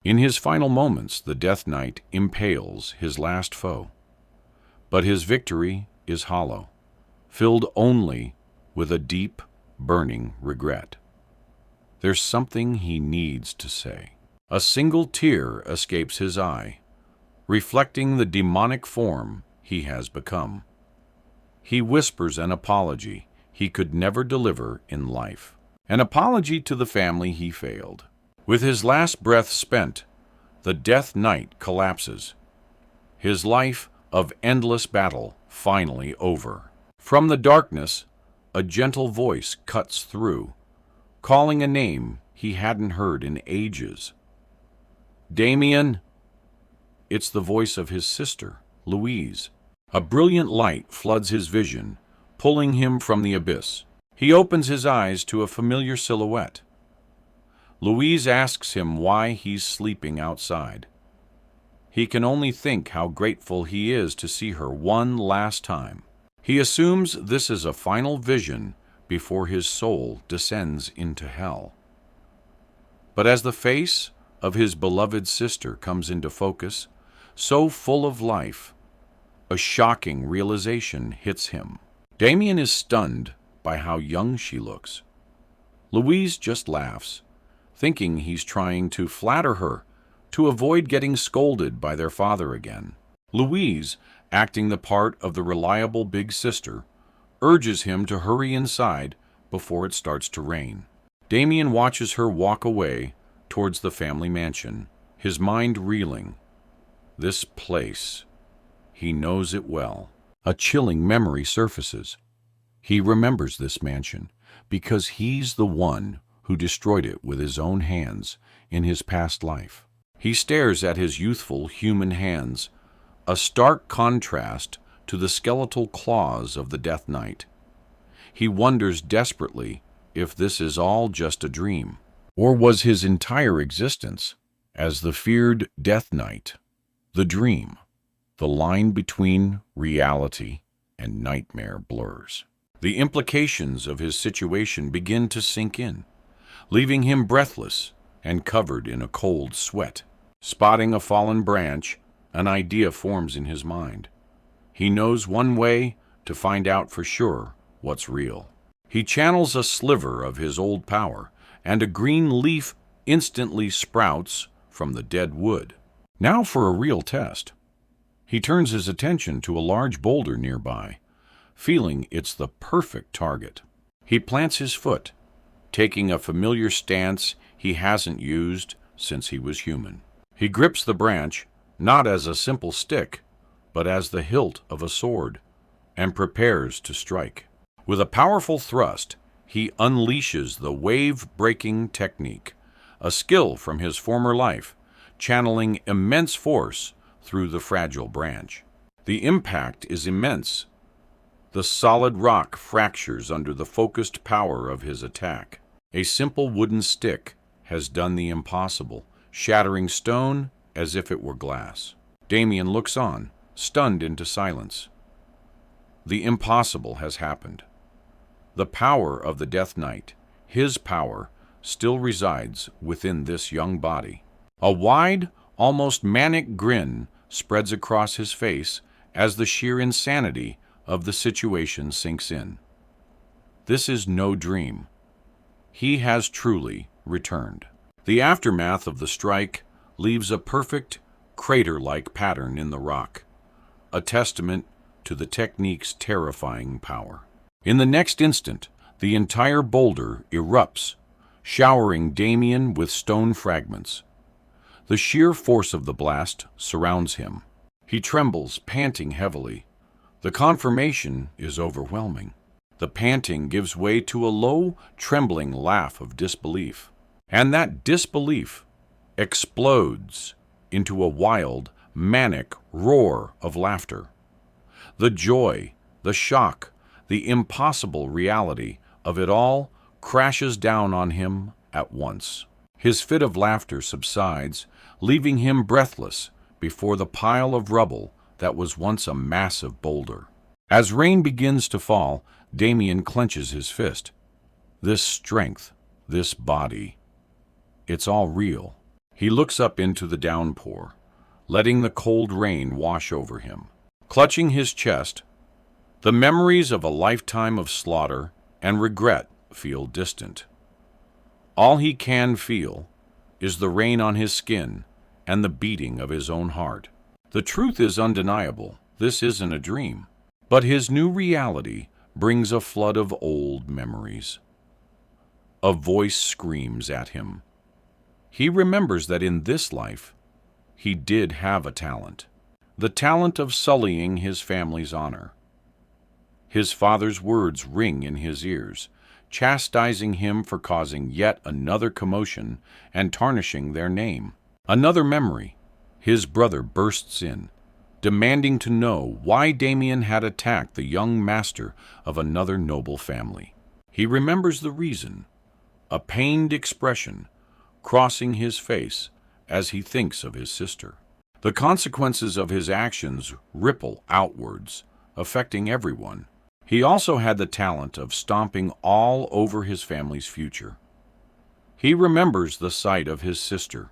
In his final moments, the Death Knight impales his last foe. But his victory is hollow, filled only with a deep, burning regret. There's something he needs to say. A single tear escapes his eye, reflecting the demonic form he has become. He whispers an apology he could never deliver in life, an apology to the family he failed. With his last breath spent, the Death Knight collapses, his life of endless battle finally over. From the darkness, a gentle voice cuts through, calling a name he hadn't heard in ages. Damien! It's the voice of his sister, Louise. A brilliant light floods his vision, pulling him from the abyss. He opens his eyes to a familiar silhouette. Louise asks him why he's sleeping outside. He can only think how grateful he is to see her one last time. He assumes this is a final vision before his soul descends into hell. But as the face of his beloved sister comes into focus, so full of life, a shocking realization hits him. Damien is stunned by how young she looks. Louise just laughs, thinking he's trying to flatter her to avoid getting scolded by their father again. Louise, acting the part of the reliable big sister, urges him to hurry inside before it starts to rain. Damien watches her walk away towards the family mansion, his mind reeling. This place, he knows it well. A chilling memory surfaces. He remembers this mansion because he's the one who destroyed it with his own hands in his past life. He stares at his youthful human hands, a stark contrast to the skeletal claws of the Death Knight. He wonders desperately if this is all just a dream, or was his entire existence as the feared Death Knight the dream. The line between reality and nightmare blurs. The implications of his situation begin to sink in, leaving him breathless and covered in a cold sweat. Spotting a fallen branch, an idea forms in his mind. He knows one way to find out for sure what's real. He channels a sliver of his old power, and a green leaf instantly sprouts from the dead wood. Now for a real test. He turns his attention to a large boulder nearby, feeling it's the perfect target. He plants his foot, taking a familiar stance he hasn't used since he was human. He grips the branch, not as a simple stick, but as the hilt of a sword, and prepares to strike. With a powerful thrust, he unleashes the wave-breaking technique, a skill from his former life, channeling immense force through the fragile branch. The impact is immense. The solid rock fractures under the focused power of his attack. A simple wooden stick has done the impossible, shattering stone as if it were glass. Damien looks on, stunned into silence. The impossible has happened. The power of the Death Knight, his power, still resides within this young body. A wide, almost manic grin spreads across his face as the sheer insanity of the situation sinks in. This is no dream. He has truly returned. The aftermath of the strike leaves a perfect, crater-like pattern in the rock, a testament to the technique's terrifying power. In the next instant, the entire boulder erupts, showering Damien with stone fragments. The sheer force of the blast surrounds him. He trembles, panting heavily. The confirmation is overwhelming. The panting gives way to a low, trembling laugh of disbelief. And that disbelief explodes into a wild, manic roar of laughter. The joy, the shock, the impossible reality of it all crashes down on him at once. His fit of laughter subsides, leaving him breathless before the pile of rubble that was once a massive boulder. As rain begins to fall, Damien clenches his fist. This strength, this body, it's all real. He looks up into the downpour, letting the cold rain wash over him. Clutching his chest, the memories of a lifetime of slaughter and regret feel distant. All he can feel is the rain on his skin and the beating of his own heart. The truth is undeniable. This isn't a dream. But his new reality brings a flood of old memories. A voice screams at him. He remembers that in this life, he did have a talent. The talent of sullying his family's honor. His father's words ring in his ears, chastising him for causing yet another commotion and tarnishing their name. Another memory. His brother bursts in, demanding to know why Damien had attacked the young master of another noble family. He remembers the reason, a pained expression crossing his face as he thinks of his sister. The consequences of his actions ripple outwards, affecting everyone. He also had the talent of stomping all over his family's future. He remembers the sight of his sister,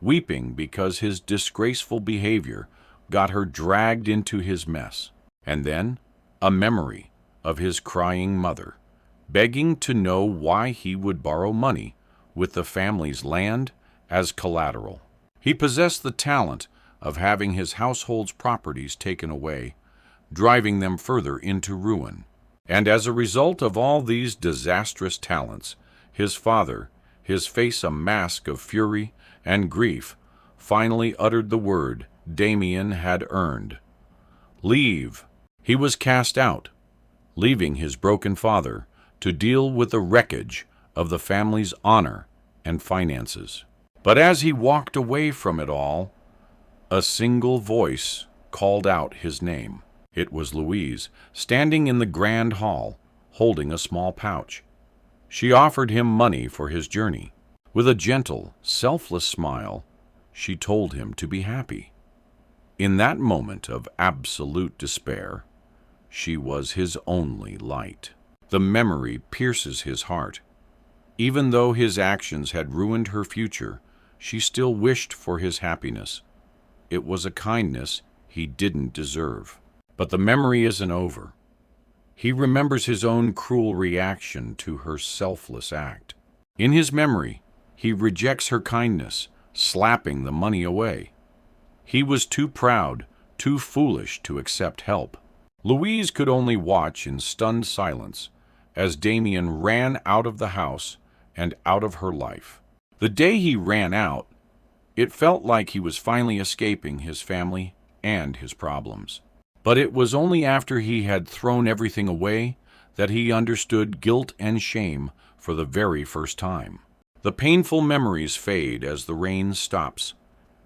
weeping because his disgraceful behavior got her dragged into his mess, and then a memory of his crying mother, begging to know why he would borrow money with the family's land as collateral. He possessed the talent of having his household's properties taken away, driving them further into ruin. And as a result of all these disastrous talents, his father, his face a mask of fury and grief, finally uttered the word Damien had earned. Leave. He was cast out, leaving his broken father to deal with the wreckage of the family's honor and finances. But as he walked away from it all, a single voice called out his name. It was Louise, standing in the grand hall, holding a small pouch. She offered him money for his journey. With a gentle, selfless smile, she told him to be happy. In that moment of absolute despair, she was his only light. The memory pierces his heart. Even though his actions had ruined her future, she still wished for his happiness. It was a kindness he didn't deserve. But the memory isn't over. He remembers his own cruel reaction to her selfless act. In his memory, he rejects her kindness, slapping the money away. He was too proud, too foolish to accept help. Louise could only watch in stunned silence as Damien ran out of the house and out of her life. The day he ran out, it felt like he was finally escaping his family and his problems. But it was only after he had thrown everything away that he understood guilt and shame for the very first time. The painful memories fade as the rain stops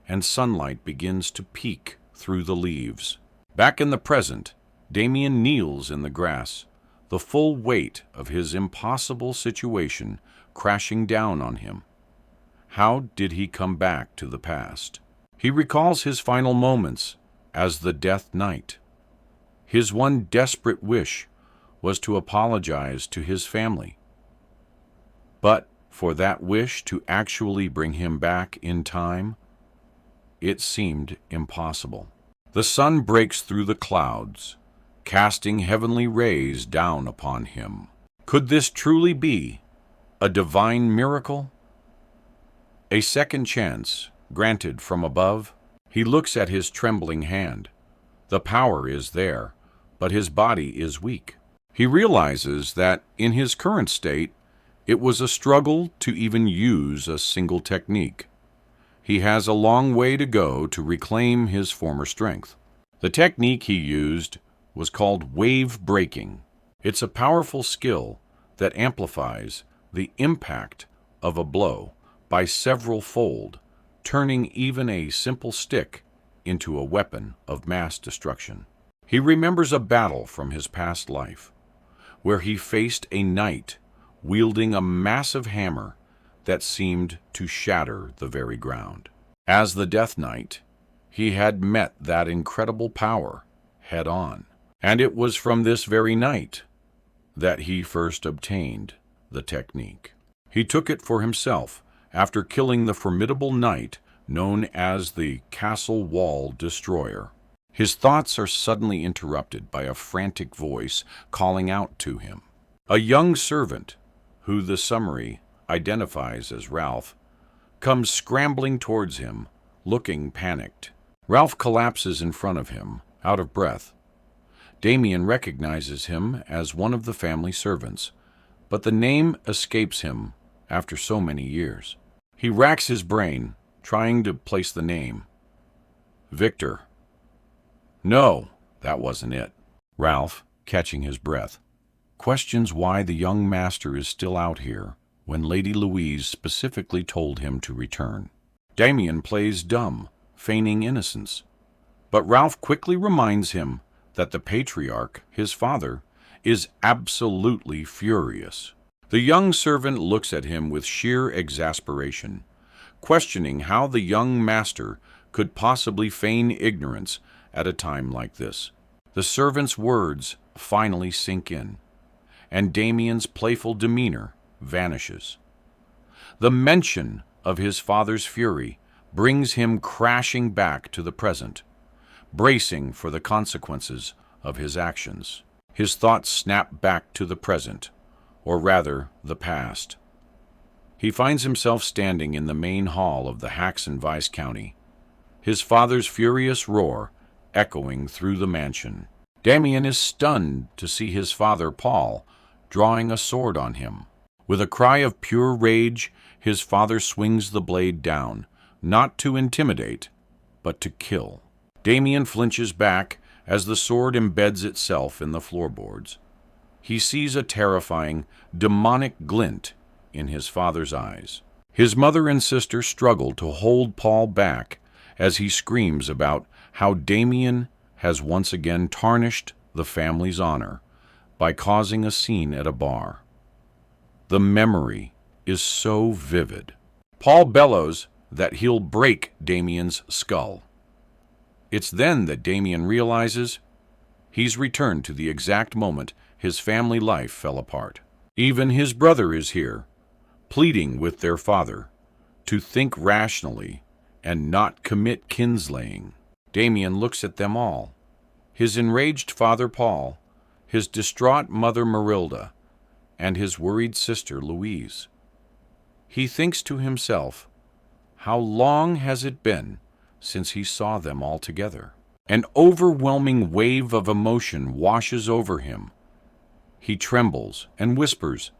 and sunlight begins to peek through the leaves. Back in the present, Damien kneels in the grass, the full weight of his impossible situation crashing down on him. How did he come back to the past? He recalls his final moments as the Death Knight. His one desperate wish was to apologize to his family. But for that wish to actually bring him back in time, it seemed impossible. The sun breaks through the clouds, casting heavenly rays down upon him. Could this truly be a divine miracle? A second chance granted from above? He looks at his trembling hand. The power is there, but his body is weak. He realizes that in his current state, it was a struggle to even use a single technique. He has a long way to go to reclaim his former strength. The technique he used was called wave breaking. It's a powerful skill that amplifies the impact of a blow by several fold, turning even a simple stick into a weapon of mass destruction. He remembers a battle from his past life, where he faced a knight wielding a massive hammer that seemed to shatter the very ground. As the Death Knight, he had met that incredible power head on, and it was from this very night that he first obtained the technique. He took it for himself after killing the formidable knight known as the Castle Wall Destroyer. His thoughts are suddenly interrupted by a frantic voice calling out to him. A young servant, who the summary identifies as Ralph, comes scrambling towards him, looking panicked. Ralph collapses in front of him, out of breath. Damien recognizes him as one of the family servants, but the name escapes him after so many years. He racks his brain, trying to place the name. Victor. No, that wasn't it. Ralph, catching his breath, questions why the young master is still out here when Lady Louise specifically told him to return. Damien plays dumb, feigning innocence, but Ralph quickly reminds him that the patriarch, his father, is absolutely furious. The young servant looks at him with sheer exasperation, questioning how the young master could possibly feign ignorance at a time like this. The servant's words finally sink in, and Damien's playful demeanor vanishes. The mention of his father's fury brings him crashing back to the present, bracing for the consequences of his actions. His thoughts snap back to the present, or rather, the past. He finds himself standing in the main hall of the Haxon Vice County, his father's furious roar echoing through the mansion. Damien is stunned to see his father, Paul, drawing a sword on him. With a cry of pure rage, his father swings the blade down, not to intimidate, but to kill. Damien flinches back as the sword embeds itself in the floorboards. He sees a terrifying, demonic glint in his father's eyes. His mother and sister struggle to hold Paul back as he screams about how Damien has once again tarnished the family's honor by causing a scene at a bar. The memory is so vivid. Paul bellows that he'll break Damien's skull. It's then that Damien realizes he's returned to the exact moment his family life fell apart. Even his brother is here, pleading with their father to think rationally and not commit kinslaying. Damien looks at them all, his enraged father Paul, his distraught mother Marilda, and his worried sister Louise. He thinks to himself, how long has it been since he saw them all together? An overwhelming wave of emotion washes over him. He trembles and whispers,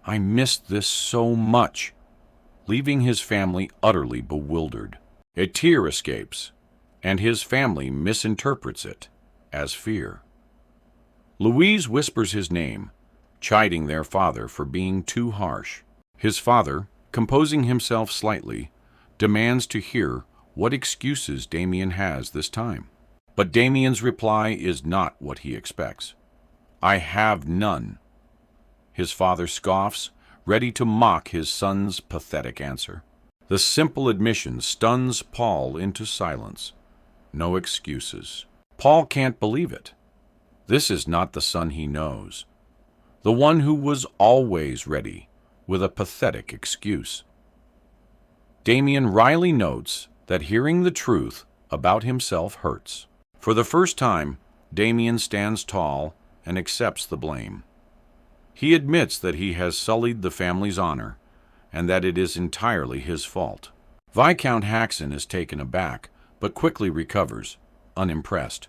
I missed this so much, leaving his family utterly bewildered. A tear escapes, and his family misinterprets it as fear. Louise whispers his name, chiding their father for being too harsh. His father, composing himself slightly, demands to hear what excuses Damien has this time. But Damien's reply is not what he expects. I have none. His father scoffs, ready to mock his son's pathetic answer. The simple admission stuns Paul into silence. No excuses. Paul can't believe it. This is not the son he knows. The one who was always ready with a pathetic excuse. Damien wryly notes that hearing the truth about himself hurts. For the first time, Damien stands tall and accepts the blame. He admits that he has sullied the family's honor and that it is entirely his fault. Viscount Haxon is taken aback, but quickly recovers, unimpressed.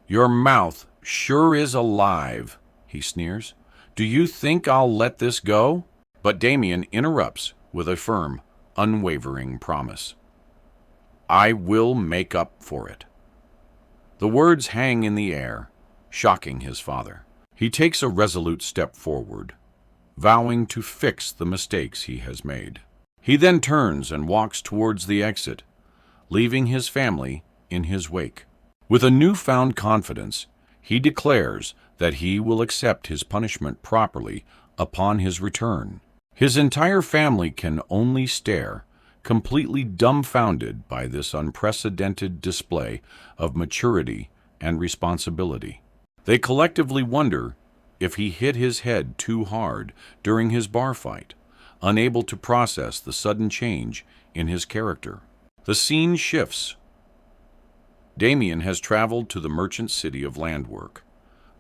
Your mouth sure is alive, he sneers. Do you think I'll let this go? But Damien interrupts with a firm, unwavering promise. I will make up for it. The words hang in the air, shocking his father. He takes a resolute step forward, vowing to fix the mistakes he has made. He then turns and walks towards the exit, leaving his family in his wake. With a newfound confidence, he declares that he will accept his punishment properly upon his return. His entire family can only stare, completely dumbfounded by this unprecedented display of maturity and responsibility. They collectively wonder if he hit his head too hard during his bar fight, unable to process the sudden change in his character. The scene shifts. Damien has traveled to the merchant city of Landwork,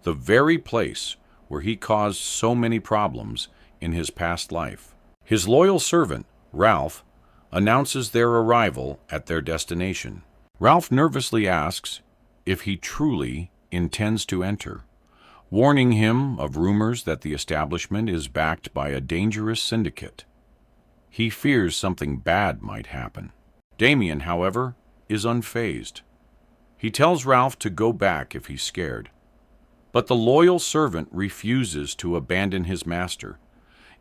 the very place where he caused so many problems in his past life. His loyal servant, Ralph, announces their arrival at their destination. Ralph nervously asks if he truly intends to enter, warning him of rumors that the establishment is backed by a dangerous syndicate. He fears something bad might happen. Damien, however, is unfazed. He tells Ralph to go back if he's scared. But the loyal servant refuses to abandon his master,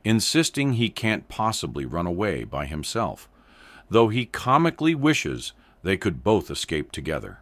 insisting he can't possibly run away by himself, though he comically wishes they could both escape together.